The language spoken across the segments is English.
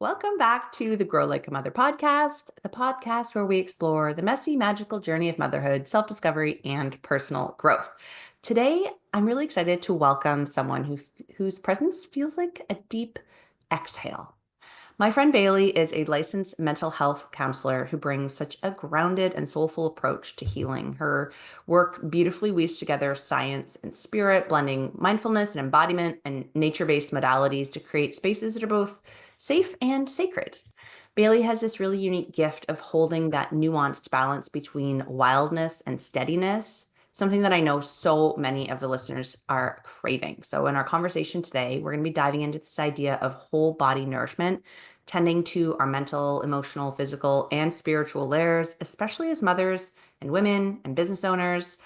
Welcome back to the Grow Like a Mother podcast, the podcast where we explore the messy, magical journey of motherhood, self-discovery, and personal growth. Today, I'm really excited to welcome someone whose presence feels like a deep exhale. My friend Bailey is a licensed mental health counselor who brings such a grounded and soulful approach to healing. Her work beautifully weaves together science and spirit, blending mindfulness and embodiment and nature-based modalities to create spaces that are both safe and sacred. Bailey has this really unique gift of holding that nuanced balance between wildness and steadiness, something that I know so many of the listeners are craving. So, in our conversation today, we're going to be diving into this idea of whole body nourishment, tending to our mental, emotional, physical, and spiritual layers, especially as mothers and women and business owners.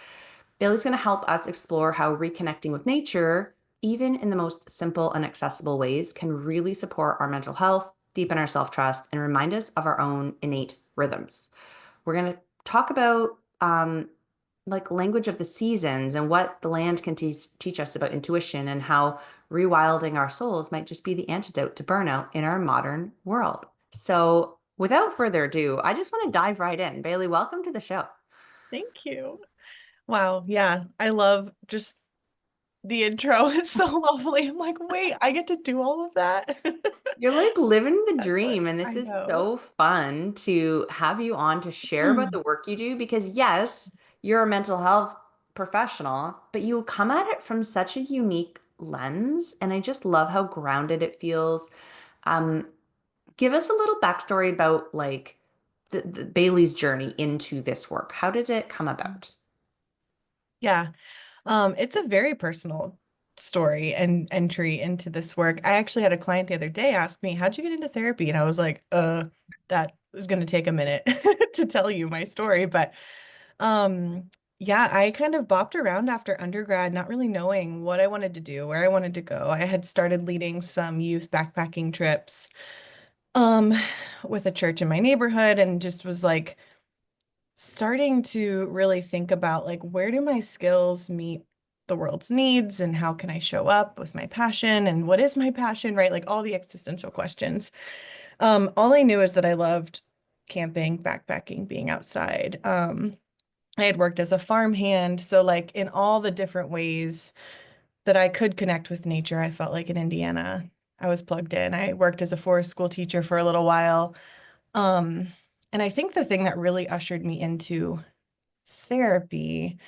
Bailey's going to help us explore how reconnecting with nature, even in the most simple and accessible ways, can really support our mental health, deepen our self-trust, and remind us of our own innate rhythms. We're going to talk about like language of the seasons and what the land can teach us about intuition and how rewilding our souls might just be the antidote to burnout in our modern world. So, without further ado, I just want to dive right in. Bailey, welcome to the show. Thank you. Wow. Yeah. I love just the intro. It's so lovely. I'm like, wait, I get to do all of that. You're like living the That's what dream, and this I is know. so fun to have you on to share about Hmm. the work you do because, yes, you're a mental health professional, but you come at it from such a unique lens. And I just love how grounded it feels. Um, Give us a little backstory about like the Bailey's journey into this work. How did it come about? Yeah. It's a very personal story and entry into this work. I actually had a client the other day ask me, how'd you get into therapy? And I was like, that was going to take a minute to tell you my story. But Um, yeah, I kind of bopped around after undergrad, not really knowing what I wanted to do, where I wanted to go. I had started leading some youth backpacking trips, um, with a church in my neighborhood and just was like starting to really think about like where do my skills meet the world's needs and how can I show up with my passion and what is my passion, right? Like all the existential questions. All I knew is that I loved camping, backpacking, being outside. I had worked as a farmhand, so like in all the different ways that I could connect with nature, I felt like in Indiana, I was plugged in. I worked as a forest school teacher for a little while. Um, and I think the thing that really ushered me into therapy,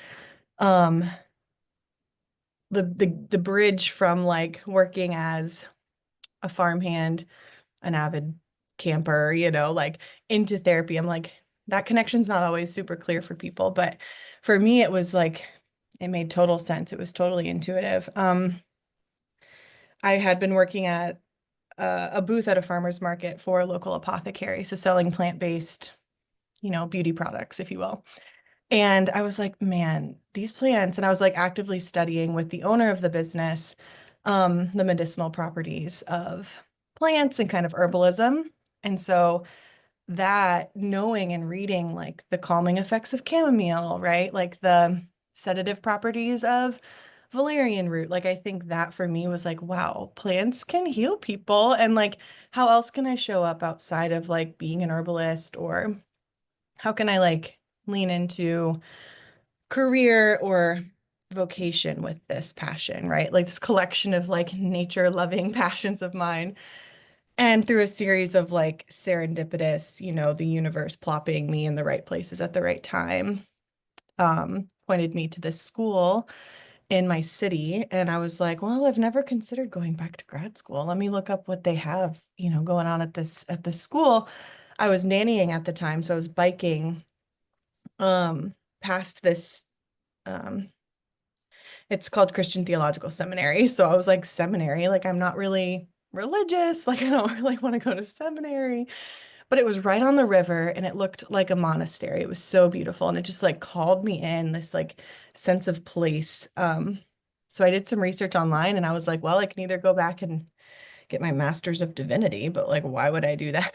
um, the bridge from like working as a farmhand, an avid camper, like into therapy, I'm like, that connection's not always super clear for people, but for me, it was like, it made total sense. It was totally intuitive. I had been working at a booth at a farmer's market for a local apothecary, so selling plant-based, beauty products, if you will. And I was like, man, these plants, and I was like actively studying with the owner of the business, the medicinal properties of plants and kind of herbalism. And so that knowing and reading like the calming effects of chamomile, right? Like the sedative properties of valerian root. Like I think that for me was like, wow, plants can heal people. And like, how else can I show up outside of like being an herbalist, or how can I like lean into career or vocation with this passion, right? Like this collection of like nature loving passions of mine. And through a series of like serendipitous, the universe plopping me in the right places at the right time, pointed me to this school in my city. And I was like, well, I've never considered going back to grad school. Let me look up what they have, going on at this school. I was nannying at the time, so I was biking past this um it's called Christian Theological Seminary. So I was like, seminary, like I'm not really religious, like I don't really want to go to seminary. But it was right on the river and it looked like a monastery. It was so beautiful and it just like called me in this like sense of place. So I did some research online and I was like, well, I can either go back and get my master's of divinity, but like why would I do that?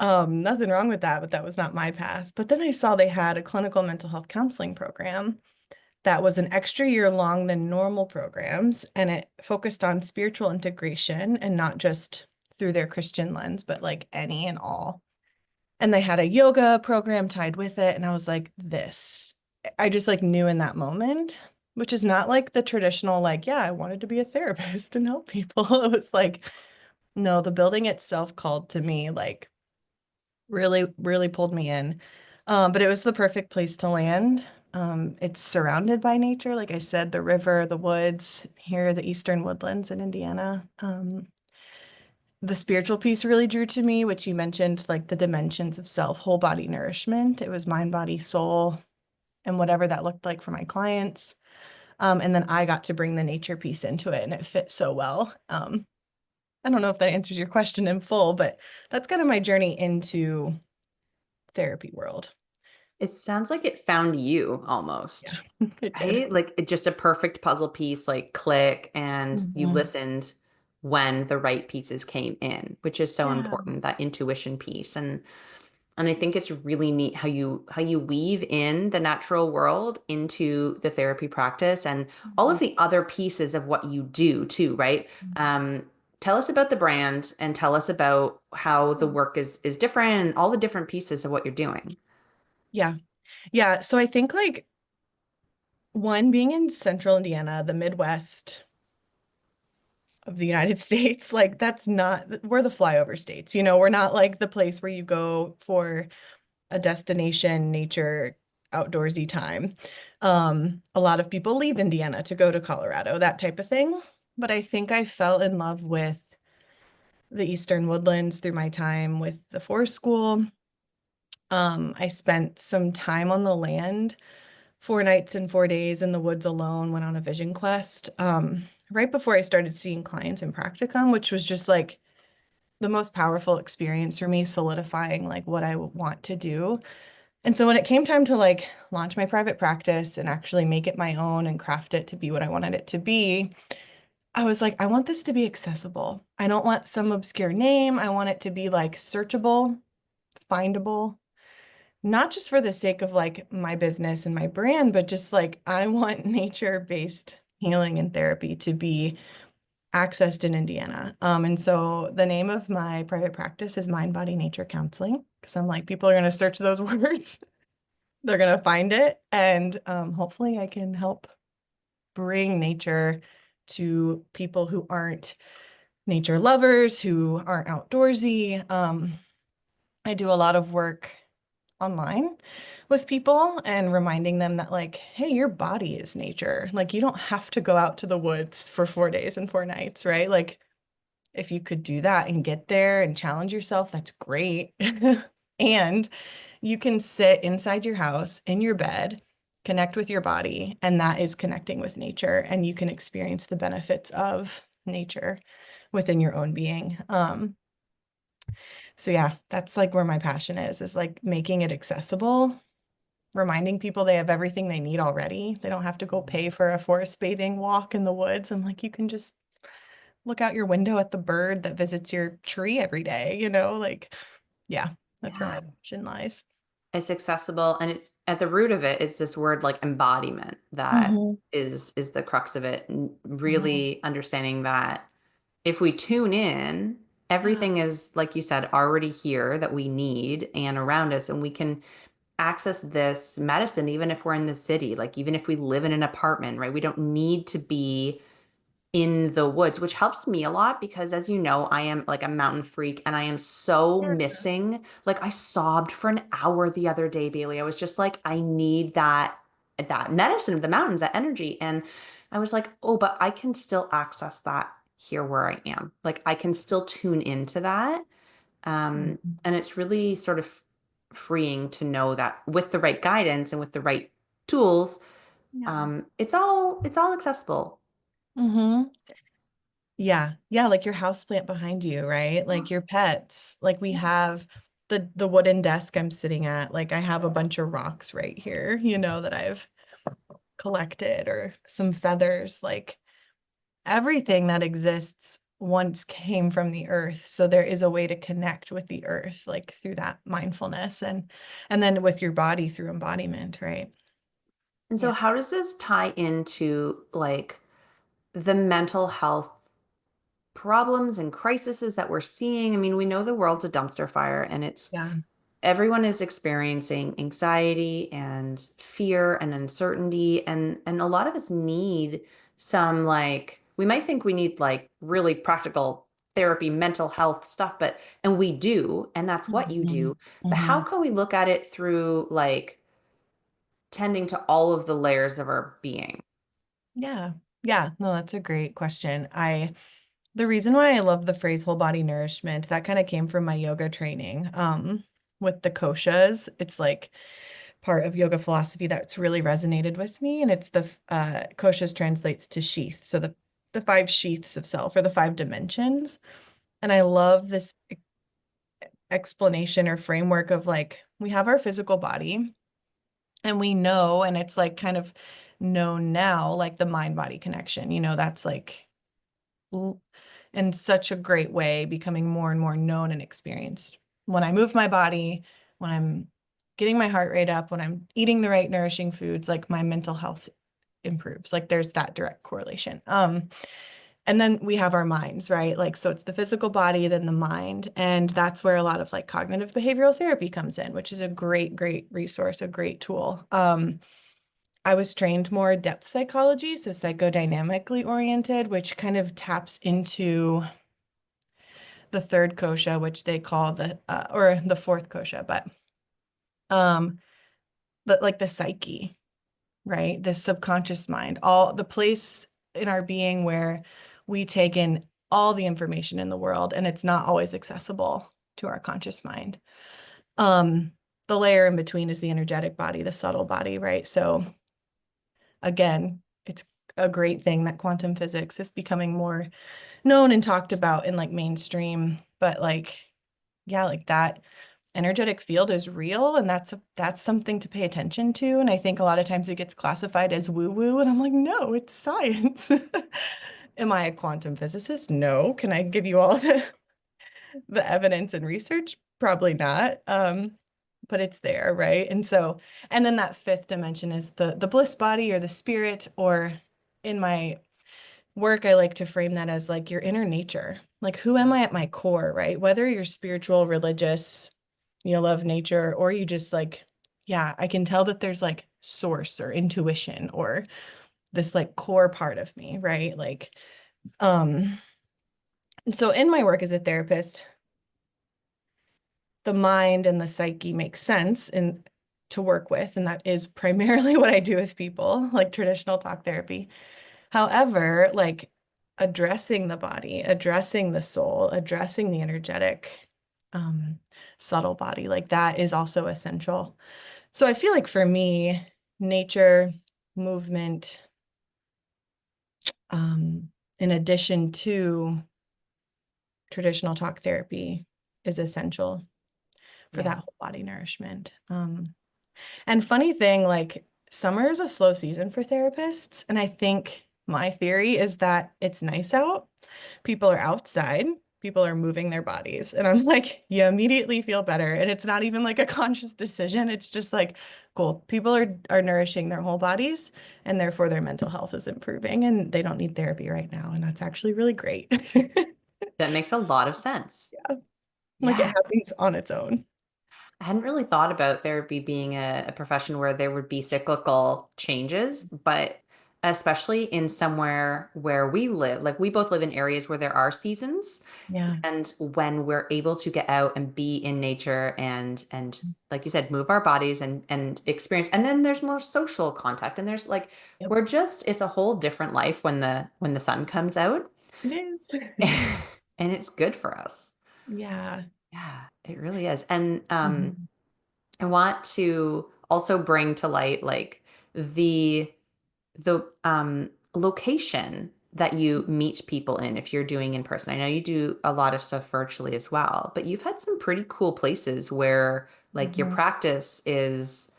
Nothing wrong with that, but that was not my path. But then I saw they had a clinical mental health counseling program that was an extra year long than normal programs, and it focused on spiritual integration and not just through their Christian lens, but like any and all. And they had a yoga program tied with it. And I was like, this. I just like knew in that moment, which is not like the traditional, like, yeah, I wanted to be a therapist and help people. It was like, no, the building itself called to me, like, really, really pulled me in. But it was the perfect place to land. It's surrounded by nature, like I said, the river, the woods, here, the eastern woodlands in Indiana. The spiritual piece really drew to me, which you mentioned, like the dimensions of self, whole body nourishment. It was mind, body, soul, and whatever that looked like for my clients. And then I got to bring the nature piece into it, and it fit so well. I don't know if that answers your question in full, but that's kind of my journey into therapy world. It sounds like it found you Yeah, almost, it did. right? Like it just a perfect puzzle piece, like click, and you Mhm. listened when the right pieces came in, which is so Yeah. important, that intuition piece. And I think it's really neat how you weave in the natural world into the therapy practice and all of Mhm. the other pieces of what you do too, right? Um, Tell us about the brand and tell us about how the work is different and all the different pieces of what you're doing. Yeah. Yeah. So I think like one being in central Indiana, the Midwest of the United States, like that's not, we're the flyover states, we're not like the place where you go for a destination, nature, outdoorsy time. A lot of people leave Indiana to go to Colorado, that type of thing. But I think I fell in love with the Eastern Woodlands through my time with the forest school. I spent some time on the land, 4 nights and 4 days in the woods alone, went on a vision quest. Right before I started seeing clients in practicum, which was just like the most powerful experience for me, solidifying like what I want to do. And so when it came time to like launch my private practice and actually make it my own and craft it to be what I wanted it to be, I was like, I want this to be accessible. I don't want some obscure name. I want it to be like searchable, findable, not just for the sake of like my business and my brand, but just like I want nature-based healing and therapy to be accessed in Indiana. And so the name of my private practice is Mind Body Nature Counseling, because I'm like, people are going to search those words, they're going to find it, and hopefully I can help bring nature to people who aren't nature lovers, who aren't outdoorsy. I do a lot of work online with people and reminding them that like, hey, your body is nature. Like you don't have to go out to the woods for 4 days and 4 nights, right? Like if you could do that and get there and challenge yourself, that's great. And you can sit inside your house in your bed, connect with your body, and that is connecting with nature. And you can experience the benefits of nature within your own being. So yeah, that's like where my passion is like making it accessible, reminding people they have everything they need already. They don't have to go pay for a forest bathing walk in the woods. I'm like, you can just look out your window at the bird that visits your tree every day, like, yeah, that's where my Yeah. passion lies. It's accessible and it's at the root of it is this word like embodiment that Hmm. is the crux of it. And Hmm. really understanding that if we tune in, Yeah. everything is, like you said, already here that we need and around us, and we can access this medicine even if we're in the city, like even if we live in an apartment, right? We don't need to be in the woods, which helps me a lot because, as you know, I am like a mountain freak and I am so Yeah. missing. Like, I sobbed for an hour the other day, Bailey. I was just like, I need that medicine of the mountains, that energy. And I was like, oh, but I can still access that here where I am. Like, I can still tune into that. Mhm. And it's really sort of freeing to know that with the right guidance and with the right tools, Yeah. it's all accessible. Hmm. Yeah. Yeah. Like your houseplant behind you, right? Like your pets. Like we have the wooden desk I'm sitting at. Like I have a bunch of rocks right here, that I've collected or some feathers. Like everything that exists once came from the earth. So there is a way to connect with the earth, like through that mindfulness and then with your body through embodiment, right? And so Yeah. how does this tie into like the mental health problems and crises that we're seeing. I mean, we know the world's a dumpster fire, and it's Yeah. everyone is experiencing anxiety and fear and uncertainty, and a lot of us need some, like, we might think we need like really practical therapy, mental health stuff, but and we do, and that's what you Mhm. do. But how Mhm. can we look at it through like tending to all of the layers of our being? Yeah. Yeah. No, that's a great question. The reason why I love the phrase whole body nourishment, that kind of came from my yoga training. With the koshas, it's like part of yoga philosophy that's really resonated with me. And it's koshas translates to sheath. So the five sheaths of self, or the five dimensions. And I love this explanation or framework of like, we have our physical body and we know, and it's like kind of known now, like the mind body connection, that's like in such a great way becoming more and more known and experienced. When I move my body, when I'm getting my heart rate up, when I'm eating the right nourishing foods, like my mental health improves. Like there's that direct correlation. And then we have our minds, right? Like, so it's the physical body, then the mind. And that's where a lot of like cognitive behavioral therapy comes in, which is a great, great resource, a great tool. I was trained more depth psychology, so psychodynamically oriented, which kind of taps into the third kosha, which they call or the fourth kosha, but um, like the psyche, right? The subconscious mind, all the place in our being where we take in all the information in the world, and it's not always accessible to our conscious mind. Um, the layer in between is the energetic body, the subtle body, right? So again, it's a great thing that quantum physics is becoming more known and talked about in like mainstream, but like, yeah, like that energetic field is real, and that's something to pay attention to. And I think a lot of times it gets classified as woo-woo, and I'm like, no, it's science. Am I a quantum physicist? No. Can I give you all the evidence and research? Probably not. But it's there, right? And then that fifth dimension is the bliss body, or the spirit, or in my work, I like to frame that as like your inner nature. Like, who am I at my core, right? Whether you're spiritual, religious, you love nature, or you just like, yeah, I can tell that there's like source or intuition or this like core part of me, right? Like, um, so in my work as a therapist, the mind and the psyche make sense and to work with, and that is primarily what I do with people, like traditional talk therapy. However, like addressing the body, addressing the soul, addressing the energetic, um, subtle body, like that is also essential. So I feel like for me, nature, movement, um, in addition to traditional talk therapy, is essential for that Yeah. whole body nourishment. And funny thing, like summer is a slow season for therapists. And I think my theory is that it's nice out. People are outside, people are moving their bodies. And I'm like, you immediately feel better. And it's not even like a conscious decision. It's just like, cool. People are nourishing their whole bodies, and therefore their mental health is improving, and they don't need therapy right now. And that's actually really great. That makes a lot of sense. Like it Yeah. happens on its own. I hadn't really thought about therapy being a profession where there would be cyclical changes, but especially in somewhere where we live, like we both live in areas where there are seasons. Yeah. And when we're able to get out and be in nature and like you said, move our bodies and experience, and then there's more social contact, and there's like Yep. we're just it's a whole different life when the sun comes out. It is. And it's good for us. Yeah. Yeah, it really is. And Mhm. I want to also bring to light like the location that you meet people in if you're doing in person. I know you do a lot of stuff virtually as well, but you've had some pretty cool places where like your Mhm. practice is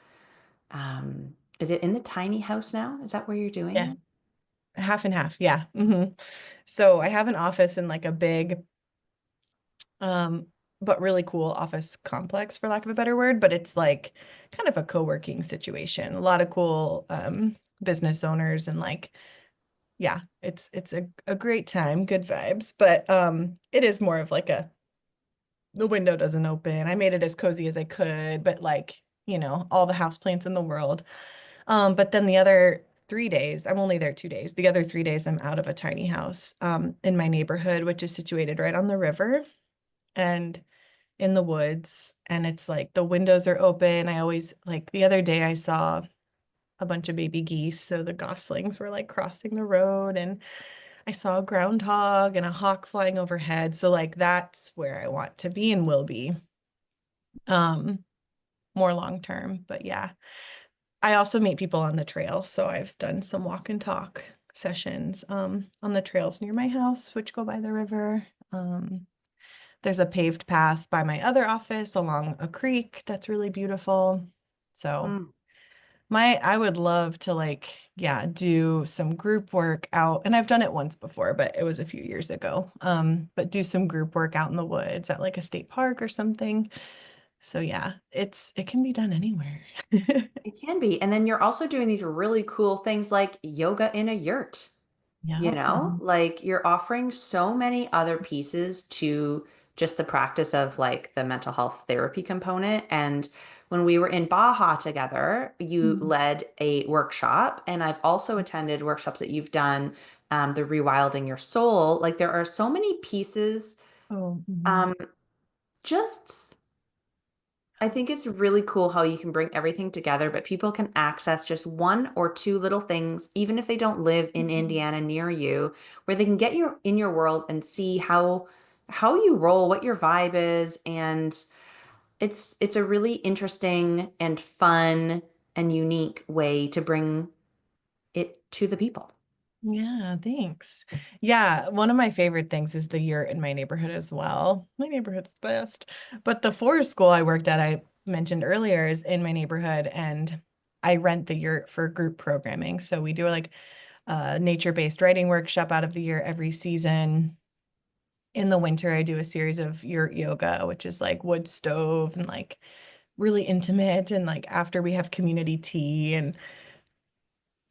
it in the tiny house now? Is that where you're doing Yeah. it? Half and half. Yeah. So I have an office in like a big, um, but really cool office complex, for lack of a better word, but it's like kind of a co-working situation. A lot of cool business owners and like, yeah, it's a great time, good vibes, but it is more of like the window doesn't open. I made it as cozy as I could, but like, all the house plants in the world. But then the other 3 days, I'm only there 2 days. The other 3 days I'm out of a tiny house in my neighborhood, which is situated right on the river and in the woods. And it's like the windows are open. I always like the other day I saw a bunch of baby geese. So the goslings were like crossing the road and I saw a groundhog and a hawk flying overhead. So like that's where I want to be and will be um more long term. But yeah, I also meet people on the trail. So I've done some walk and talk sessions on the trails near my house, which go by the river. There's a paved path by my other office along a creek that's really beautiful. So Mm. I would love to like, yeah, do some group work out. And I've done it once before, but it was a few years ago. But do some group work out in the woods at like a state park or something. So yeah, it can be done anywhere. It can be. And then you're also doing these really cool things like yoga in a yurt. Yeah. Like you're offering so many other pieces to just the practice of like the mental health therapy component. And when we were in Baja together, you Mhm. led a workshop, and I've also attended workshops that you've done, the rewilding your soul. Like there are so many pieces. Oh, mhm. Um, just I think it's really cool how you can bring everything together, but people can access just one or two little things, even if they don't live in Mhm. Indiana near you, where they can get you in your world and see how you roll, what your vibe is, and it's a really interesting and fun and unique way to bring it to the people. Yeah, thanks. Yeah, one of my favorite things is the yurt in my neighborhood as well. My neighborhood's best. But the forest school I worked at, I mentioned earlier, is in my neighborhood, and I rent the yurt for group programming. So we do like a nature-based writing workshop out of the yurt every season. In the winter, I do a series of yurt yoga, which is like wood stove and like really intimate. And like after we have community tea and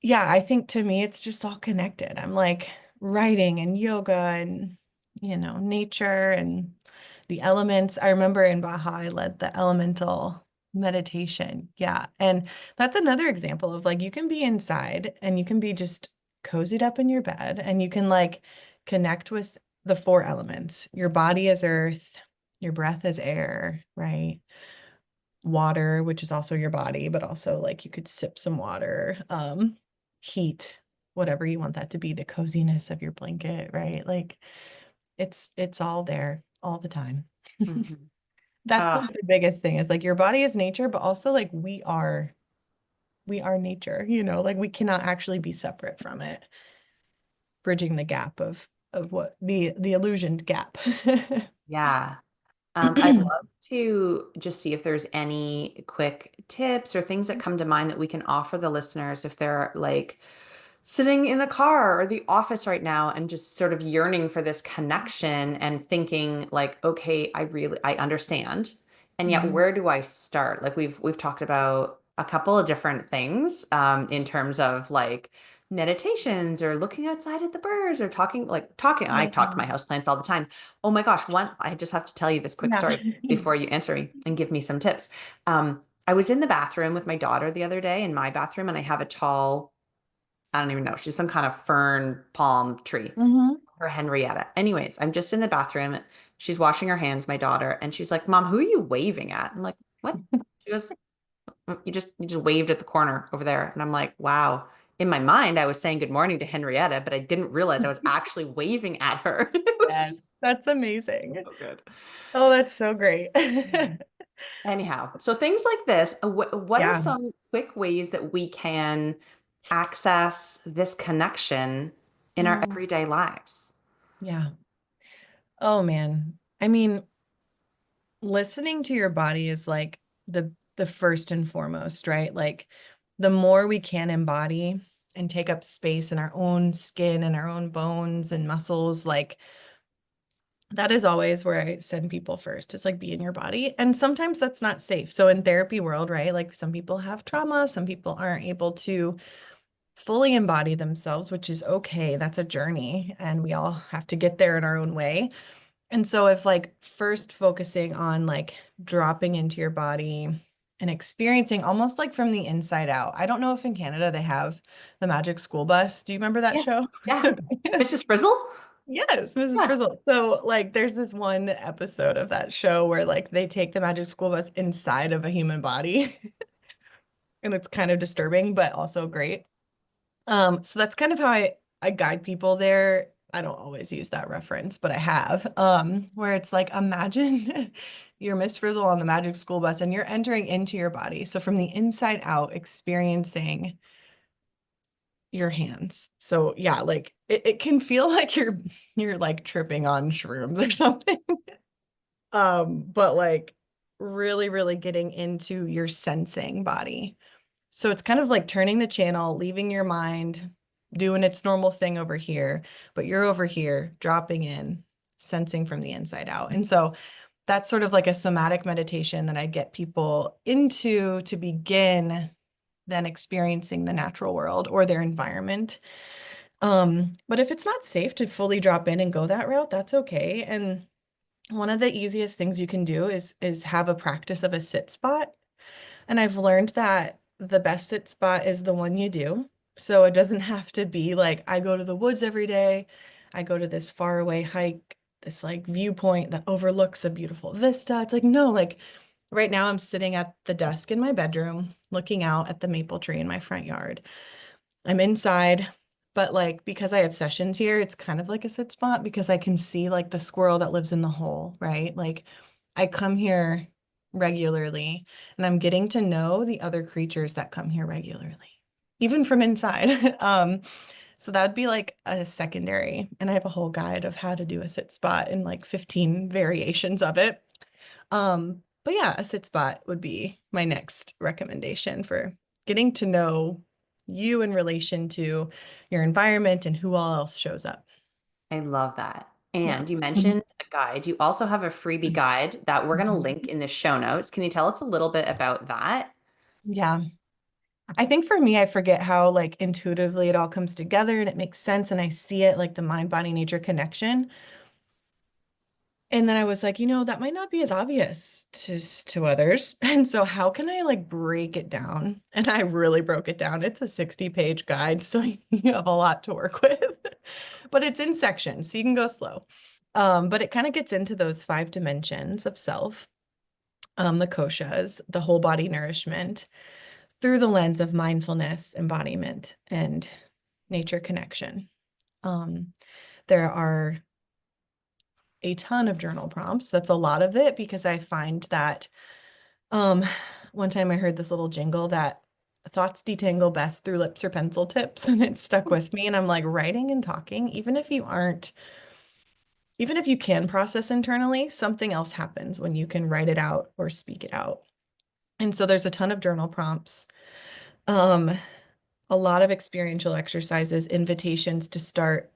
yeah, I think to me it's just all connected. I'm like writing and yoga and nature and the elements. I remember in Baja I led the elemental meditation. Yeah. And that's another example of like you can be inside and you can be just cozied up in your bed and you can like connect with the four elements. Your body is earth, your breath is air, right? Water, which is also your body, but also like you could sip some water, heat, whatever you want that to be, the coziness of your blanket, right? Like it's all there all the time. Mhm. That's like Ah, the biggest thing is like your body is nature, but also like we are nature, like we cannot actually be separate from it, bridging the gap of what the illusioned gap. yeah. I'd love to just see if there's any quick tips or things that come to mind that we can offer the listeners if they're like sitting in the car or the office right now and just sort of yearning for this connection and thinking like, okay, I understand. And yet Mhm. where do I start? Like we've talked about a couple of different things in terms of like meditations or looking outside at the birds or talking. I Yeah. talk to my houseplants all the time. Oh my gosh, I just have to tell you this quick Yeah. story before you answer me and give me some tips. I was in the bathroom with my daughter the other day in my bathroom, and I have a tall, I don't even know, she's some kind of fern palm tree, Hmm. her Henrietta. Anyways, I'm just in the bathroom. She's washing her hands, my daughter, and she's like, Mom, who are you waving at? I'm like, what? She goes, you just waved at the corner over there. And I'm like, wow. In my mind, I was saying good morning to Henrietta, but I didn't realize I was actually waving at her. It Yes, was that's amazing. so good. Oh, that's so great. Anyhow, so things like this, what are Yeah, some quick ways that we can access this connection in our mm, everyday lives? yeah. Oh man. I mean, listening to your body is like the first and foremost, right? Like the more we can embody and take up space in our own skin and our own bones and muscles, like that is always where I send people first. It's like be in your body. And sometimes that's not safe. So in therapy world, right? Like some people have trauma, some people aren't able to fully embody themselves, which is okay. That's a journey, and we all have to get there in our own way. And so if like first focusing on like dropping into your body and experiencing almost like from the inside out. I don't know if in Canada they have the Magic School Bus. Do you remember that Yeah. show? Yeah. Mrs. Frizzle? Yes, Mrs. Yeah. Frizzle. So like there's this one episode of that show where like they take the Magic School Bus inside of a human body and it's kind of disturbing but also great. So that's kind of how I guide people there. I don't always use that reference, but I have. Where it's like imagine you're Miss Frizzle on the Magic School Bus and you're entering into your body. So from the inside out, experiencing your hands. So yeah, like it can feel like you're like tripping on shrooms or something. But like really, really getting into your sensing body. So it's kind of like turning the channel, leaving your mind doing its normal thing over here, but you're over here dropping in, sensing from the inside out. And so that's sort of like a somatic meditation that I get people into to begin then experiencing the natural world or their environment. But if it's not safe to fully drop in and go that route, that's okay. And one of the easiest things you can do is have a practice of a sit spot. And I've learned that the best sit spot is the one you do. So it doesn't have to be like I go to the woods every day. I go to this far away hike, this like viewpoint that overlooks a beautiful vista. It's like, no, like right now I'm sitting at the desk in my bedroom looking out at the maple tree in my front yard. I'm inside, but like because I have sessions here, it's kind of like a sit spot because I can see like the squirrel that lives in the hole, right? Like I come here regularly and I'm getting to know the other creatures that come here regularly, even from inside. So that'd be like a secondary, and I have a whole guide of how to do a sit spot and like 15 variations of it. But yeah, a sit spot would be my next recommendation for getting to know you in relation to your environment and who all else shows up. I love that. Yeah. And you Mhm. mentioned a guide. You also have a freebie guide that we're going to link Mhm. in the show notes. Can you tell us a little bit about that? Yeah. I think for me, I forget how like intuitively it all comes together and it makes sense and I see it like the mind body nature connection. And then I was like, that might not be as obvious to others. And so how can I like break it down? And I really broke it down. It's a 60-page guide, so you have a lot to work with. But it's in sections, so you can go slow. But it kind of gets into those 5 dimensions of self, the koshas, the whole body nourishment, through the lens of mindfulness, embodiment, and nature connection. Um, there are a ton of journal prompts. That's a lot of it because I find that um one time I heard this little jingle that thoughts detangle best through lips or pencil tips and it stuck with me and I'm like writing and talking, even if you can process internally, something else happens when you can write it out or speak it out. And so there's a ton of journal prompts. Um a lot of experiential exercises, invitations to start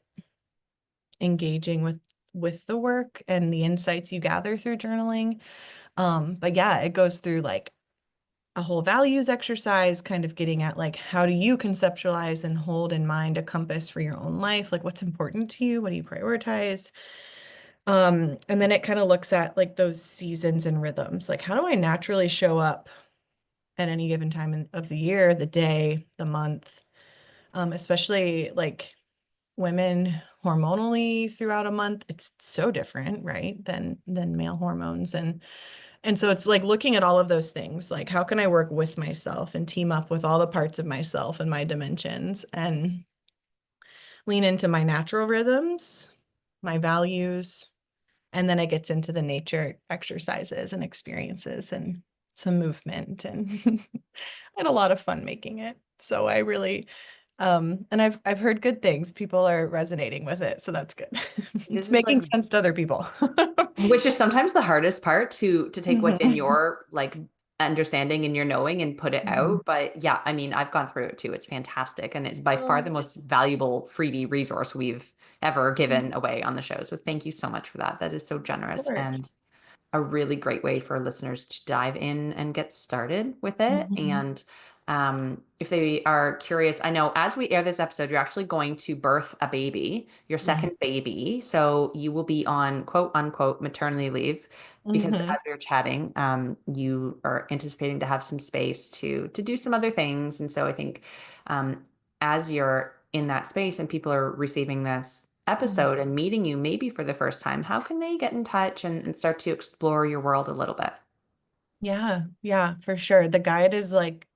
engaging with the work and the insights you gather through journaling. But yeah, it goes through like a whole values exercise, kind of getting at like how do you conceptualize and hold in mind a compass for your own life? Like what's important to you? What do you prioritize? And then it kind of looks at like those seasons and rhythms. Like how do I naturally show up at any given time of the year, the day, the month, especially like women hormonally throughout a month, it's so different, right, than male hormones. And so it's like looking at all of those things, like how can I work with myself and team up with all the parts of myself and my dimensions and lean into my natural rhythms, my values, and then it gets into the nature exercises and experiences and some movement and I had a lot of fun making it. So I really and I've heard good things. People are resonating with it, so that's good. This It's is like making sense to other people. which is sometimes the hardest part to take what's in Mhm. your like understanding and your knowing and put it Mhm. out. But yeah, I mean, I've gone through it too. It's fantastic. And it's by far Oh, the most valuable freebie resource we've ever given away on the show. So thank you so much for that. That is so of generous. course. And a really great way for listeners to dive in and get started with it. Mhm. And if they are curious, I know as we air this episode, you're actually going to birth a baby, your Yeah. second baby. So you will be on quote unquote maternity leave because Hmm. as we were chatting, you are anticipating to have some space to do some other things. And so I think um, as you're in that space and people are receiving this episode and meeting you maybe for the first time, how can they get in touch and start to explore your world a little bit? Yeah, yeah, for sure. The guide is like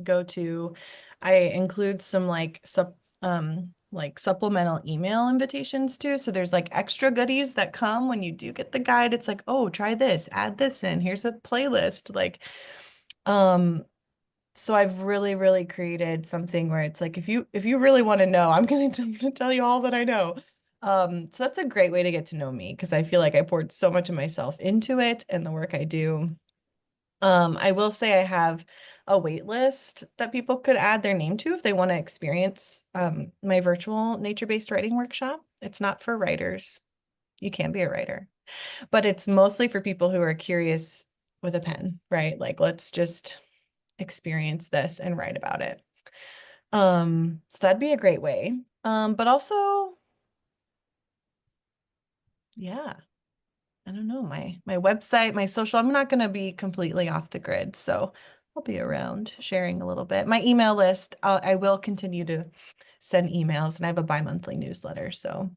go to. I include some like supplemental email invitations too. So there's like extra goodies that come when you do get the guide. It's like, oh, try this, add this in. Here's a playlist. Um, so I've really, really created something where it's like if you really want to know, I'm gonna tell you all that I know. So that's a great way to get to know me because I feel like I poured so much of myself into it and the work I do. I will say I have a wait list that people could add their name to if they want to experience my virtual nature-based writing workshop. It's not for writers. You can be a writer, but it's mostly for people who are curious with a pen, right? Like, let's just experience this and write about it. So that'd be a great way. But also, yeah, I don't know, my website, my social, I'm not going to be completely off the grid, so I'll be around sharing a little bit. My email list, I will continue to send emails, and I have a bi-monthly newsletter, so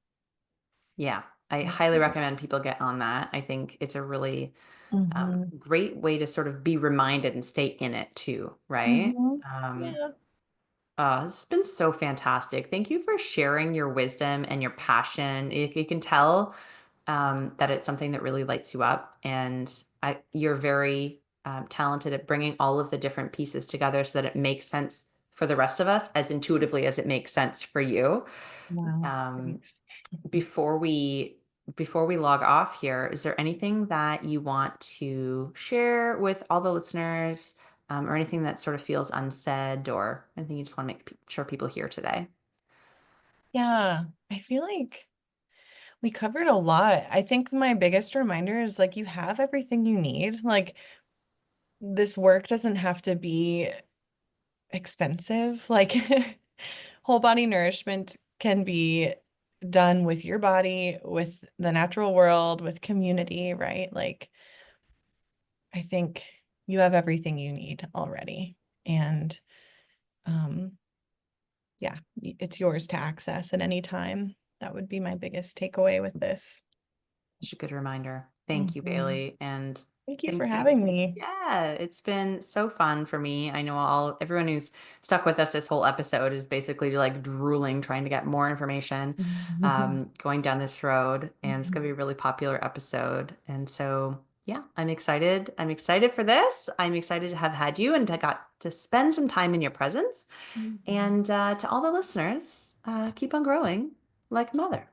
Yeah, I highly recommend people get on that. I think it's a really hmm. great way to sort of be reminded and stay in it too, right? Hmm. Um, Yeah. this has been so fantastic. Thank you for sharing your wisdom and your passion. You can tell that it's something that really lights you up, and you're very talented at bringing all of the different pieces together so that it makes sense for the rest of us as intuitively as it makes sense for you. Wow. Um, Thanks. before we log off here, is there anything that you want to share with all the listeners, or anything that sort of feels unsaid, or anything you just want to make sure people hear today? Yeah, I feel like we covered a lot. I think my biggest reminder is like you have everything you need. Like this work doesn't have to be expensive. Like whole body nourishment can be done with your body, with the natural world, with community, right? Like I think you have everything you need already. And um yeah, it's yours to access at any time. That would be my biggest takeaway with this. Such a good reminder. Thank you, Mhm. Bailey, and Thank you for thank you. having me. Yeah, it's been so fun for me. I know everyone who's stuck with us this whole episode is basically like drooling, trying to get more information, going down this road, and it's gonna be a really popular episode. And so, yeah, I'm excited. I'm excited for this. I'm excited to have had you and I got to spend some time in your presence. And to all the listeners, keep on growing like a mother.